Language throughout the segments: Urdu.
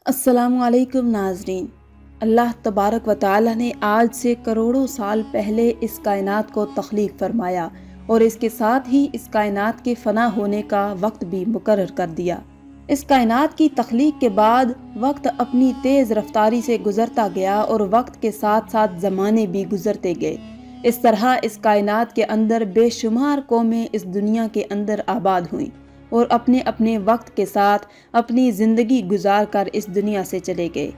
السلام علیکم ناظرین۔ اللہ تبارک و تعالی نے آج سے کروڑوں سال پہلے اس کائنات کو تخلیق فرمایا اور اس کے ساتھ ہی اس کائنات کے فنا ہونے کا وقت بھی مقرر کر دیا۔ اس کائنات کی تخلیق کے بعد وقت اپنی تیز رفتاری سے گزرتا گیا اور وقت کے ساتھ ساتھ زمانے بھی گزرتے گئے۔ اس طرح اس کائنات کے اندر بے شمار قومیں اس دنیا کے اندر آباد ہوئیں اور اپنے اپنے وقت کے ساتھ اپنی زندگی گزار کر اس دنیا سے چلے گئے۔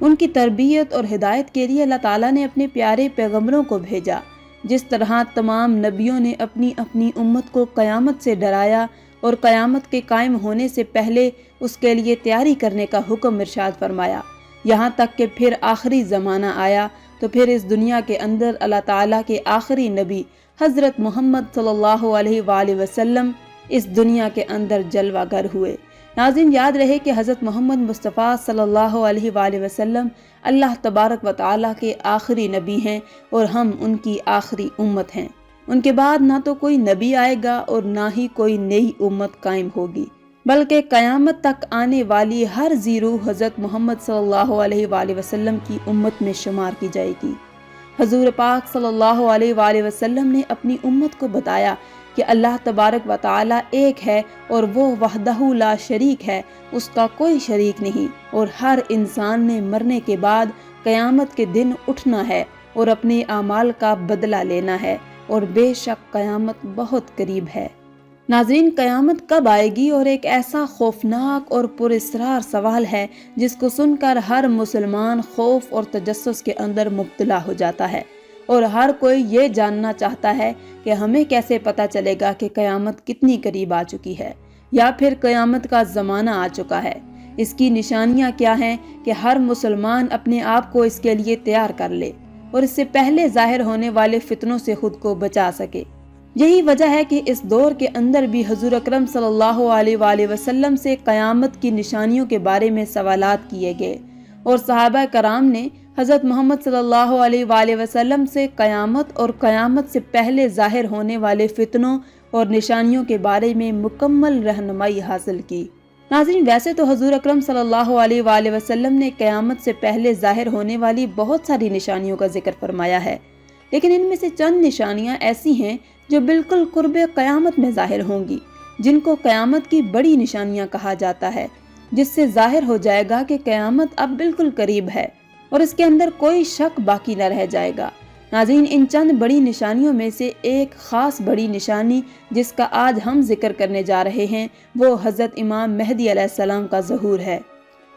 ان کی تربیت اور ہدایت کے لیے اللہ تعالیٰ نے اپنے پیارے پیغمبروں کو بھیجا۔ جس طرح تمام نبیوں نے اپنی اپنی امت کو قیامت سے ڈرایا اور قیامت کے قائم ہونے سے پہلے اس کے لیے تیاری کرنے کا حکم ارشاد فرمایا، یہاں تک کہ پھر آخری زمانہ آیا تو پھر اس دنیا کے اندر اللہ تعالیٰ کے آخری نبی حضرت محمد صلی اللہ علیہ وآلہ وسلم اس دنیا کے اندر جلوہ گر ہوئے۔ ناظرین، یاد رہے کہ حضرت محمد مصطفیٰ صلی اللہ علیہ وآلہ وسلم اللہ تبارک و تعالیٰ کے آخری نبی ہیں اور ہم ان کی آخری امت ہیں۔ ان کے بعد نہ تو کوئی نبی آئے گا اور نہ ہی کوئی نئی امت قائم ہوگی، بلکہ قیامت تک آنے والی ہر ذی روح حضرت محمد صلی اللہ علیہ وآلہ وسلم کی امت میں شمار کی جائے گی۔ حضور پاک صلی اللہ علیہ وآلہ وسلم نے اپنی امت کو بتایا کہ اللہ تبارک و تعالی ایک ہے اور وہ وحدہ لا شریک ہے، اس کا کوئی شریک نہیں، اور ہر انسان نے مرنے کے بعد قیامت کے دن اٹھنا ہے اور اپنے اعمال کا بدلہ لینا ہے، اور بے شک قیامت بہت قریب ہے۔ ناظرین، قیامت کب آئے گی؟ اور ایک ایسا خوفناک اور پراسرار سوال ہے جس کو سن کر ہر مسلمان خوف اور تجسس کے اندر مبتلا ہو جاتا ہے، اور ہر کوئی یہ جاننا چاہتا ہے کہ ہمیں کیسے پتہ چلے گا کہ قیامت کتنی قریب آ چکی ہے یا پھر قیامت کا زمانہ آ چکا ہے۔ اس کی نشانیاں کیا ہیں کہ ہر مسلمان اپنے آپ کو اس کے لیے تیار کر لے اور اس سے پہلے ظاہر ہونے والے فتنوں سے خود کو بچا سکے۔ یہی وجہ ہے کہ اس دور کے اندر بھی حضور اکرم صلی اللہ علیہ وآلہ وسلم سے قیامت کی نشانیوں کے بارے میں سوالات کیے گئے، اور صحابہ کرام نے حضرت محمد صلی اللہ علیہ وآلہ وسلم سے قیامت اور قیامت سے پہلے ظاہر ہونے والے فتنوں اور نشانیوں کے بارے میں مکمل رہنمائی حاصل کی۔ ناظرین، ویسے تو حضور اکرم صلی اللہ علیہ وآلہ وسلم نے قیامت سے پہلے ظاہر ہونے والی بہت ساری نشانیوں کا ذکر فرمایا ہے، لیکن ان میں سے چند نشانیاں ایسی ہیں جو بالکل قرب قیامت میں ظاہر ہوں گی، جن کو قیامت کی بڑی نشانیاں کہا جاتا ہے، جس سے ظاہر ہو جائے گا کہ قیامت اب بالکل قریب ہے اور اس کے اندر کوئی شک باقی نہ رہ جائے گا۔ ناظرین، ان چند بڑی نشانیوں میں سے ایک خاص بڑی نشانی جس کا آج ہم ذکر کرنے جا رہے ہیں وہ حضرت امام مہدی علیہ السلام کا ظہور ہے۔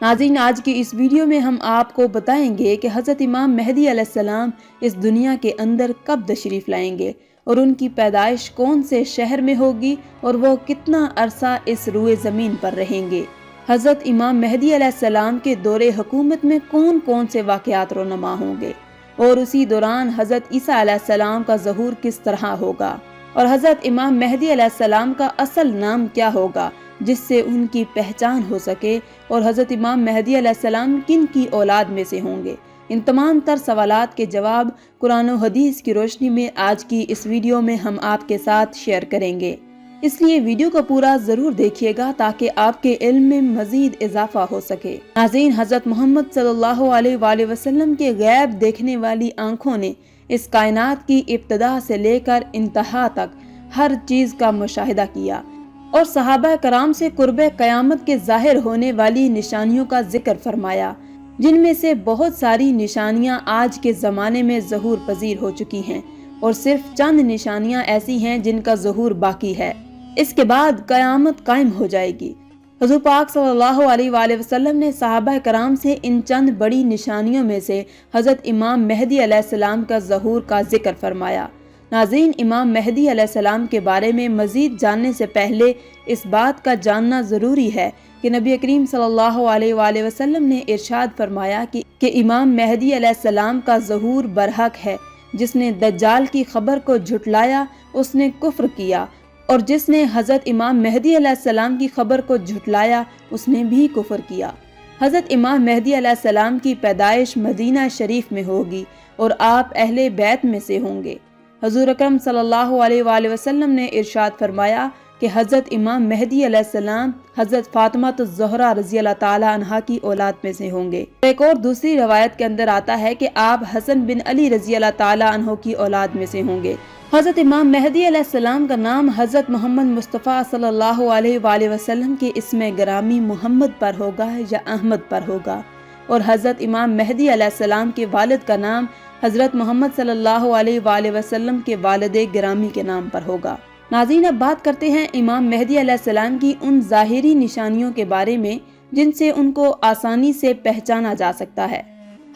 ناظرین، آج کی اس ویڈیو میں ہم آپ کو بتائیں گے کہ حضرت امام مہدی علیہ السلام اس دنیا کے اندر کب تشریف لائیں گے اور ان کی پیدائش کون سے شہر میں ہوگی اور وہ کتنا عرصہ اس روئے زمین پر رہیں گے۔ حضرت امام مہدی علیہ السلام کے دور حکومت میں کون کون سے واقعات رونما ہوں گے، اور اسی دوران حضرت عیسیٰ علیہ السلام کا ظہور کس طرح ہوگا، اور حضرت امام مہدی علیہ السلام کا اصل نام کیا ہوگا جس سے ان کی پہچان ہو سکے، اور حضرت امام مہدی علیہ السلام کن کی اولاد میں سے ہوں گے۔ ان تمام تر سوالات کے جواب قرآن و حدیث کی روشنی میں آج کی اس ویڈیو میں ہم آپ کے ساتھ شیئر کریں گے، اس لیے ویڈیو کو پورا ضرور دیکھیے گا تاکہ آپ کے علم میں مزید اضافہ ہو سکے۔ ناظرین، حضرت محمد صلی اللہ علیہ وآلہ وسلم کے غیب دیکھنے والی آنکھوں نے اس کائنات کی ابتدا سے لے کر انتہا تک ہر چیز کا مشاہدہ کیا، اور صحابہ کرام سے قرب قیامت کے ظاہر ہونے والی نشانیوں کا ذکر فرمایا، جن میں سے بہت ساری نشانیاں آج کے زمانے میں ظہور پذیر ہو چکی ہیں، اور صرف چند نشانیاں ایسی ہیں جن کا ظہور باقی ہے۔ اس کے بعد قیامت قائم ہو جائے گی۔ حضور پاک صلی اللہ علیہ وآلہ وسلم نے صحابہ کرام سے ان چند بڑی نشانیوں میں سے حضرت امام مہدی علیہ السلام کا ظہور کا ذکر فرمایا۔ ناظرین، امام مہدی علیہ السلام کے بارے میں مزید جاننے سے پہلے اس بات کا جاننا ضروری ہے کہ نبی کریم صلی اللہ علیہ وآلہ وسلم نے ارشاد فرمایا کہ امام مہدی علیہ السلام کا ظہور برحق ہے۔ جس نے دجال کی خبر کو جھٹلایا اس نے کفر کیا، اور جس نے حضرت امام مہدی علیہ السلام کی خبر کو جھٹلایا اس نے بھی کفر کیا۔ حضرت امام مہدی علیہ السلام کی پیدائش مدینہ شریف میں ہوگی اور آپ اہل بیت میں سے ہوں گے۔ حضور اکرم صلی اللہ علیہ وآلہ وسلم نے ارشاد فرمایا کہ حضرت امام مہدی علیہ السلام حضرت فاطمہ الزہرا رضی اللہ تعالی عنہا کی اولاد میں سے ہوں گے۔ ایک اور دوسری روایت کے اندر آتا ہے کہ آپ حسن بن علی رضی اللہ تعالی عنہ کی اولاد میں سے ہوں گے۔ حضرت امام مہدی علیہ السلام کا نام حضرت محمد مصطفیٰ صلی اللہ علیہ وآلہ وسلم کے اسم گرامی محمد پر ہوگا یا احمد پر ہوگا، اور حضرت امام مہدی علیہ السلام کے والد کا نام حضرت محمد صلی اللہ علیہ وآلہ وسلم کے والد گرامی کے نام پر ہوگا۔ ناظرین، اب بات کرتے ہیں امام مہدی علیہ السلام کی ان ظاہری نشانیوں کے بارے میں جن سے ان کو آسانی سے پہچانا جا سکتا ہے۔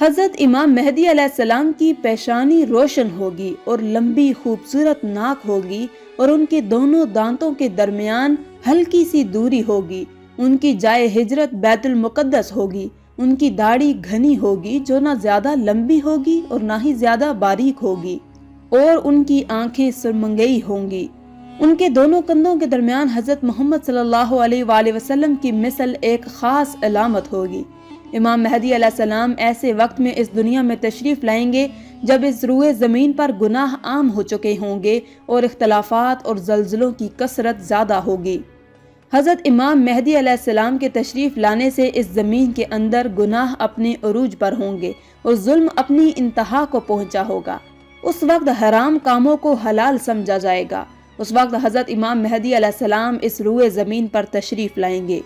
حضرت امام مہدی علیہ السلام کی پیشانی روشن ہوگی اور لمبی خوبصورت ناک ہوگی، اور ان کے دونوں دانتوں کے درمیان ہلکی سی دوری ہوگی۔ ان کی جائے ہجرت بیت المقدس ہوگی۔ ان کی داڑھی گھنی ہوگی جو نہ زیادہ لمبی ہوگی اور نہ ہی زیادہ باریک ہوگی، اور ان کی آنکھیں سرمنگئی ہوں گی۔ ان کے دونوں کندھوں کے درمیان حضرت محمد صلی اللہ علیہ وآلہ وسلم کی مثل ایک خاص علامت ہوگی۔ امام مہدی علیہ السلام ایسے وقت میں اس دنیا میں تشریف لائیں گے جب اس روئے زمین پر گناہ عام ہو چکے ہوں گے اور اختلافات اور زلزلوں کی کثرت زیادہ ہوگی۔ حضرت امام مہدی علیہ السلام کے تشریف لانے سے اس زمین کے اندر گناہ اپنے عروج پر ہوں گے اور ظلم اپنی انتہا کو پہنچا ہوگا۔ اس وقت حرام کاموں کو حلال سمجھا جائے گا۔ اس وقت حضرت امام مہدی علیہ السلام اس روئے زمین پر تشریف لائیں گے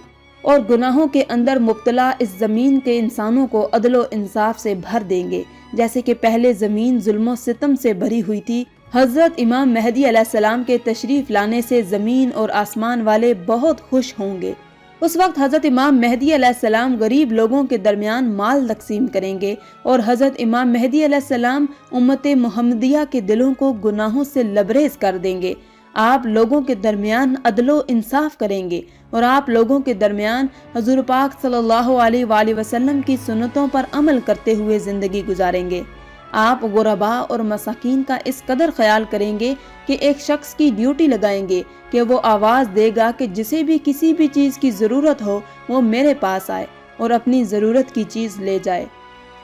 اور گناہوں کے اندر مبتلا اس زمین کے انسانوں کو عدل و انصاف سے بھر دیں گے، جیسے کہ پہلے زمین ظلم و ستم سے بھری ہوئی تھی۔ حضرت امام مہدی علیہ السلام کے تشریف لانے سے زمین اور آسمان والے بہت خوش ہوں گے۔ اس وقت حضرت امام مہدی علیہ السلام غریب لوگوں کے درمیان مال تقسیم کریں گے، اور حضرت امام مہدی علیہ السلام امت محمدیہ کے دلوں کو گناہوں سے لبریز کر دیں گے۔ آپ لوگوں کے درمیان عدل و انصاف کریں گے، اور آپ لوگوں کے درمیان حضور پاک صلی اللہ علیہ وآلہ وسلم کی سنتوں پر عمل کرتے ہوئے زندگی گزاریں گے۔ آپ غرباء اور مساکین کا اس قدر خیال کریں گے کہ ایک شخص کی ڈیوٹی لگائیں گے کہ وہ آواز دے گا کہ جسے بھی کسی بھی چیز کی ضرورت ہو وہ میرے پاس آئے اور اپنی ضرورت کی چیز لے جائے۔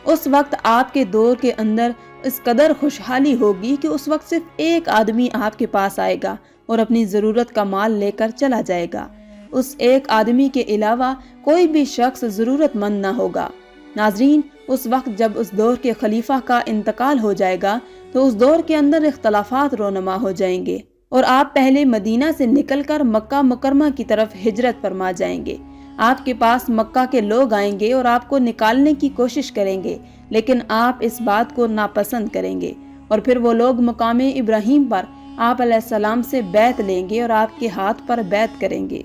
اس وقت آپ کے دور کے اندر اس قدر خوشحالی ہوگی کہ اس وقت صرف ایک آدمی آپ کے پاس آئے گا اور اپنی ضرورت کا مال لے کر چلا جائے گا۔ اس ایک آدمی کے علاوہ کوئی بھی شخص ضرورت مند نہ ہوگا۔ ناظرین، اس وقت جب اس دور کے خلیفہ کا انتقال ہو جائے گا تو اس دور کے اندر اختلافات رونما ہو جائیں گے، اور آپ پہلے مدینہ سے نکل کر مکہ مکرمہ کی طرف ہجرت فرما جائیں گے۔ آپ کے پاس مکہ کے لوگ آئیں گے اور آپ کو نکالنے کی کوشش کریں گے، لیکن آپ اس بات کو ناپسند کریں گے، اور پھر وہ لوگ مقام ابراہیم پر آپ علیہ السلام سے بیعت لیں گے اور آپ کے ہاتھ پر بیعت کریں گے۔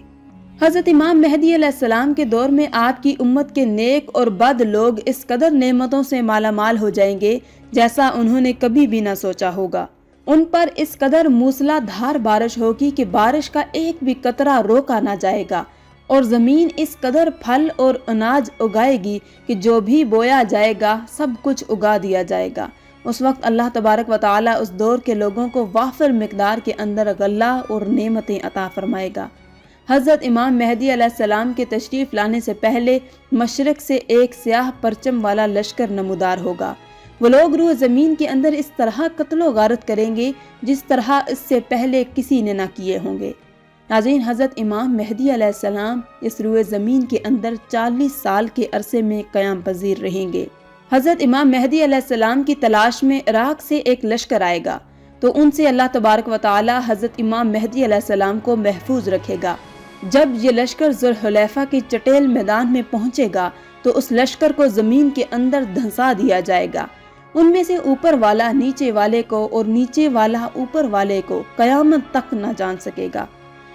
حضرت امام مہدی علیہ السلام کے دور میں آپ کی امت کے نیک اور بد لوگ اس قدر نعمتوں سے مالا مال ہو جائیں گے جیسا انہوں نے کبھی بھی نہ سوچا ہوگا۔ ان پر اس قدر موسلا دھار بارش ہوگی کہ بارش کا ایک بھی قطرہ روکا نہ جائے گا، اور زمین اس قدر پھل اور اناج اگائے گی کہ جو بھی بویا جائے گا سب کچھ اگا دیا جائے گا۔ اس وقت اللہ تبارک و تعالی اس دور کے لوگوں کو وافر مقدار کے اندر غلہ اور نعمتیں عطا فرمائے گا۔ حضرت امام مہدی علیہ السلام کے تشریف لانے سے پہلے مشرق سے ایک سیاہ پرچم والا لشکر نمودار ہوگا۔ وہ لوگ روح زمین کے اندر اس طرح قتل و غارت کریں گے جس طرح اس سے پہلے کسی نے نہ کیے ہوں گے۔ ناظرین، حضرت امام مہدی علیہ السلام اس روئے زمین کے اندر 40 سال کے عرصے میں قیام پذیر رہیں گے۔ حضرت امام مہدی علیہ السلام کی تلاش میں عراق سے ایک لشکر آئے گا تو ان سے اللہ تبارک و تعالی حضرت امام مہدی علیہ السلام کو محفوظ رکھے گا۔ جب یہ لشکر ذوالحلیفہ کی چٹیل میدان میں پہنچے گا تو اس لشکر کو زمین کے اندر دھنسا دیا جائے گا۔ ان میں سے اوپر والا نیچے والے کو اور نیچے والا اوپر والے کو قیامت تک نہ جان سکے گا۔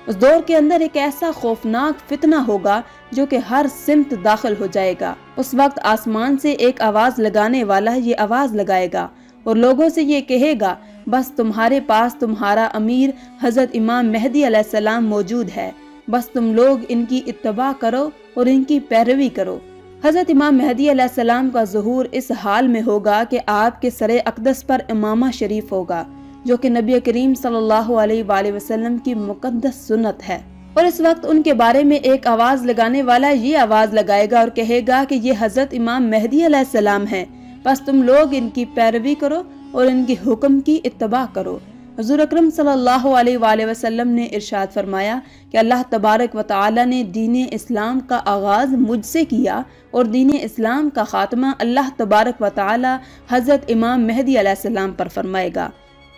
اس دور کے اندر ایک ایسا خوفناک فتنہ ہوگا جو کہ ہر سمت داخل ہو جائے گا۔ اس وقت آسمان سے ایک آواز لگانے والا یہ آواز لگائے گا اور لوگوں سے یہ کہے گا، بس تمہارے پاس تمہارا امیر حضرت امام مہدی علیہ السلام موجود ہے، بس تم لوگ ان کی اتباع کرو اور ان کی پیروی کرو۔ حضرت امام مہدی علیہ السلام کا ظہور اس حال میں ہوگا کہ آپ کے سر اقدس پر امامہ شریف ہوگا، جو کہ نبی کریم صلی اللہ علیہ وآلہ وسلم کی مقدس سنت ہے، اور اس وقت ان کے بارے میں ایک آواز لگانے والا یہ آواز لگائے گا اور کہے گا کہ یہ حضرت امام مہدی علیہ السلام ہیں، بس تم لوگ ان کی پیروی کرو اور ان کے حکم کی اتباع کرو۔ حضور اکرم صلی اللہ علیہ وآلہ وسلم نے ارشاد فرمایا کہ اللہ تبارک و تعالی نے دین اسلام کا آغاز مجھ سے کیا اور دین اسلام کا خاتمہ اللہ تبارک و تعالی حضرت امام مہدی علیہ السلام پر فرمائے گا۔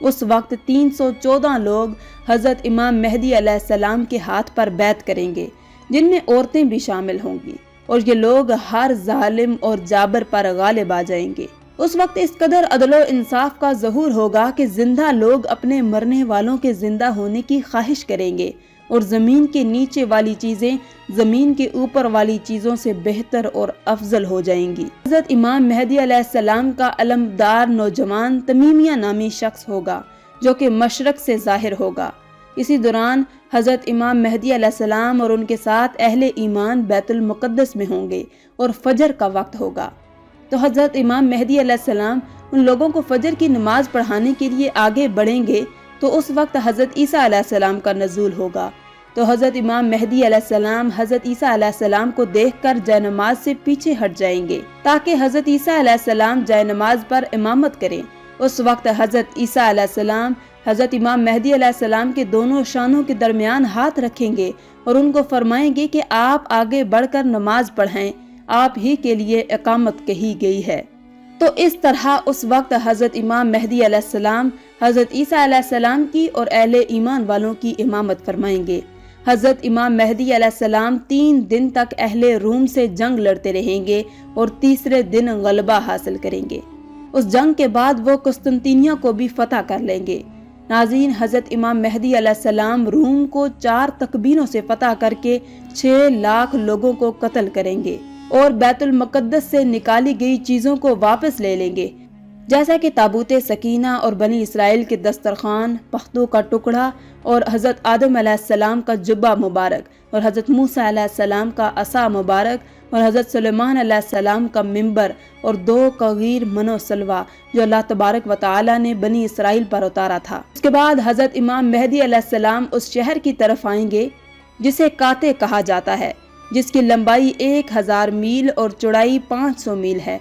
اس وقت 314 لوگ حضرت امام مہدی علیہ السلام کے ہاتھ پر بیعت کریں گے، جن میں عورتیں بھی شامل ہوں گی، اور یہ لوگ ہر ظالم اور جابر پر غالب آ جائیں گے۔ اس وقت اس قدر عدل و انصاف کا ظہور ہوگا کہ زندہ لوگ اپنے مرنے والوں کے زندہ ہونے کی خواہش کریں گے، اور زمین کے نیچے والی چیزیں زمین کے اوپر والی چیزوں سے بہتر اور افضل ہو جائیں گی۔ حضرت امام مہدی علیہ السلام کا علمدار نوجوان تمیمیہ نامی شخص ہوگا، جو کہ مشرق سے ظاہر ہوگا۔ اسی دوران حضرت امام مہدی علیہ السلام اور ان کے ساتھ اہل ایمان بیت المقدس میں ہوں گے، اور فجر کا وقت ہوگا۔ تو حضرت امام مہدی علیہ السلام ان لوگوں کو فجر کی نماز پڑھانے کے لیے آگے بڑھیں گے، تو اس وقت حضرت عیسیٰ علیہ السلام کا نزول ہوگا۔ تو حضرت امام مہدی علیہ السلام حضرت عیسیٰ علیہ السلام کو دیکھ کر جائے نماز سے پیچھے ہٹ جائیں گے، تاکہ حضرت عیسیٰ علیہ السلام جائے نماز پر امامت کریں۔ اس وقت حضرت عیسیٰ علیہ السلام حضرت امام مہدی علیہ السلام کے دونوں شانوں کے درمیان ہاتھ رکھیں گے، اور ان کو فرمائیں گے کہ آپ آگے بڑھ کر نماز پڑھیں، آپ ہی کے لیے اقامت کہی گئی ہے۔ تو اس طرح اس وقت حضرت امام مہدی علیہ السلام حضرت عیسیٰ علیہ السلام کی اور اہل ایمان والوں کی امامت فرمائیں گے۔ حضرت امام مہدی علیہ السلام 3 دن تک اہل روم سے جنگ لڑتے رہیں گے، اور تیسرے دن غلبہ حاصل کریں گے۔ اس جنگ کے بعد وہ قسطنطنیہ کو بھی فتح کر لیں گے۔ ناظرین، حضرت امام مہدی علیہ السلام روم کو 4 تکبیروں سے فتح کر کے 6 لاکھ لوگوں کو قتل کریں گے، اور بیت المقدس سے نکالی گئی چیزوں کو واپس لے لیں گے، جیسا کہ تابوت سکینہ اور بنی اسرائیل کے دسترخوان، پختوں کا ٹکڑا، اور حضرت آدم علیہ السلام کا جبہ مبارک، اور حضرت موسیٰ علیہ السلام کا عصا مبارک، اور حضرت سلیمان علیہ السلام کا منبر، اور 2 کغیر من و سلوہ جو اللہ تبارک و تعالی نے بنی اسرائیل پر اتارا تھا۔ اس کے بعد حضرت امام مہدی علیہ السلام اس شہر کی طرف آئیں گے جسے کاتے کہا جاتا ہے، جس کی لمبائی 1000 میل اور چوڑائی 500 میل ہے۔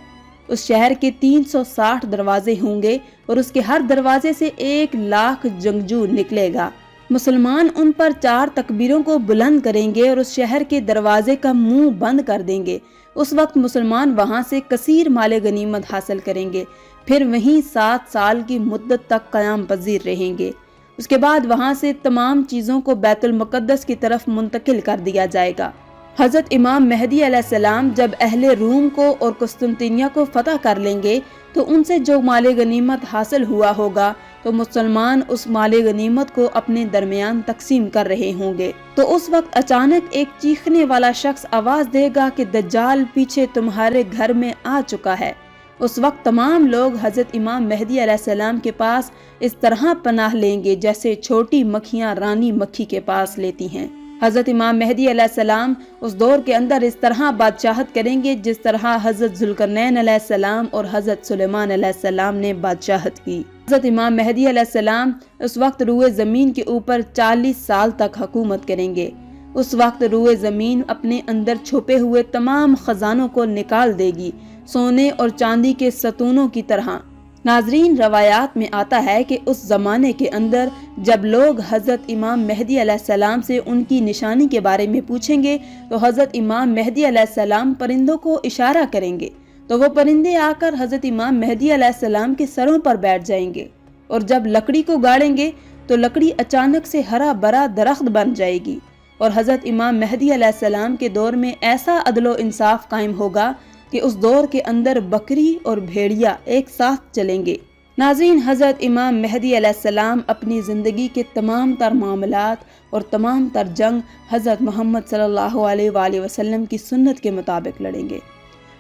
اس شہر کے 360 دروازے ہوں گے، اور اس کے ہر دروازے سے 1 لاکھ جنگجو نکلے گا۔ مسلمان ان پر 4 تکبیروں کو بلند کریں گے، اور اس شہر کے دروازے کا منہ بند کر دیں گے۔ اس وقت مسلمان وہاں سے کثیر مال غنیمت حاصل کریں گے، پھر وہیں 7 سال کی مدت تک قیام پذیر رہیں گے۔ اس کے بعد وہاں سے تمام چیزوں کو بیت المقدس کی طرف منتقل کر دیا جائے گا۔ حضرت امام مہدی علیہ السلام جب اہل روم کو اور قسطنطنیہ کو فتح کر لیں گے، تو ان سے جو مال غنیمت حاصل ہوا ہوگا، تو مسلمان اس مال غنیمت کو اپنے درمیان تقسیم کر رہے ہوں گے۔ تو اس وقت اچانک ایک چیخنے والا شخص آواز دے گا کہ دجال پیچھے تمہارے گھر میں آ چکا ہے۔ اس وقت تمام لوگ حضرت امام مہدی علیہ السلام کے پاس اس طرح پناہ لیں گے جیسے چھوٹی مکھیاں رانی مکھی کے پاس لیتی ہیں۔ حضرت امام مہدی علیہ السلام اس دور کے اندر اس طرح بادشاہت کریں گے جس طرح حضرت ذوالقرنین علیہ السلام اور حضرت سلیمان علیہ السلام نے بادشاہت کی۔ حضرت امام مہدی علیہ السلام اس وقت روئے زمین کے اوپر 40 سال تک حکومت کریں گے۔ اس وقت روئے زمین اپنے اندر چھپے ہوئے تمام خزانوں کو نکال دے گی، سونے اور چاندی کے ستونوں کی طرح۔ ناظرین، روایات میں آتا ہے کہ اس زمانے کے اندر جب لوگ حضرت امام مہدی علیہ السلام سے ان کی نشانی کے بارے میں پوچھیں گے، تو حضرت امام مہدی علیہ السلام پرندوں کو اشارہ کریں گے، تو وہ پرندے آ کر حضرت امام مہدی علیہ السلام کے سروں پر بیٹھ جائیں گے، اور جب لکڑی کو گاڑیں گے تو لکڑی اچانک سے ہرا بھرا درخت بن جائے گی، اور حضرت امام مہدی علیہ السلام کے دور میں ایسا عدل و انصاف قائم ہوگا کہ اس دور کے اندر بکری اور بھیڑیا ایک ساتھ چلیں گے۔ ناظرین، حضرت امام مہدی علیہ السلام اپنی زندگی کے تمام تر معاملات اور تمام تر جنگ حضرت محمد صلی اللہ علیہ وآلہ وسلم کی سنت کے مطابق لڑیں گے۔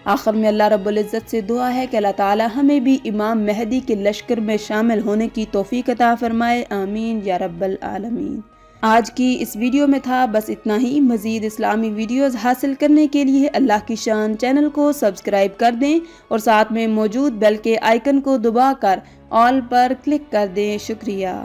آخر میں اللہ رب العزت سے دعا ہے کہ اللہ تعالی ہمیں بھی امام مہدی کے لشکر میں شامل ہونے کی توفیق عطا فرمائے، آمین یا رب العالمین۔ آج کی اس ویڈیو میں تھا بس اتنا ہی۔ مزید اسلامی ویڈیوز حاصل کرنے کے لیے اللہ کی شان چینل کو سبسکرائب کر دیں، اور ساتھ میں موجود بیل کے آئیکن کو دبا کر آل پر کلک کر دیں۔ شکریہ۔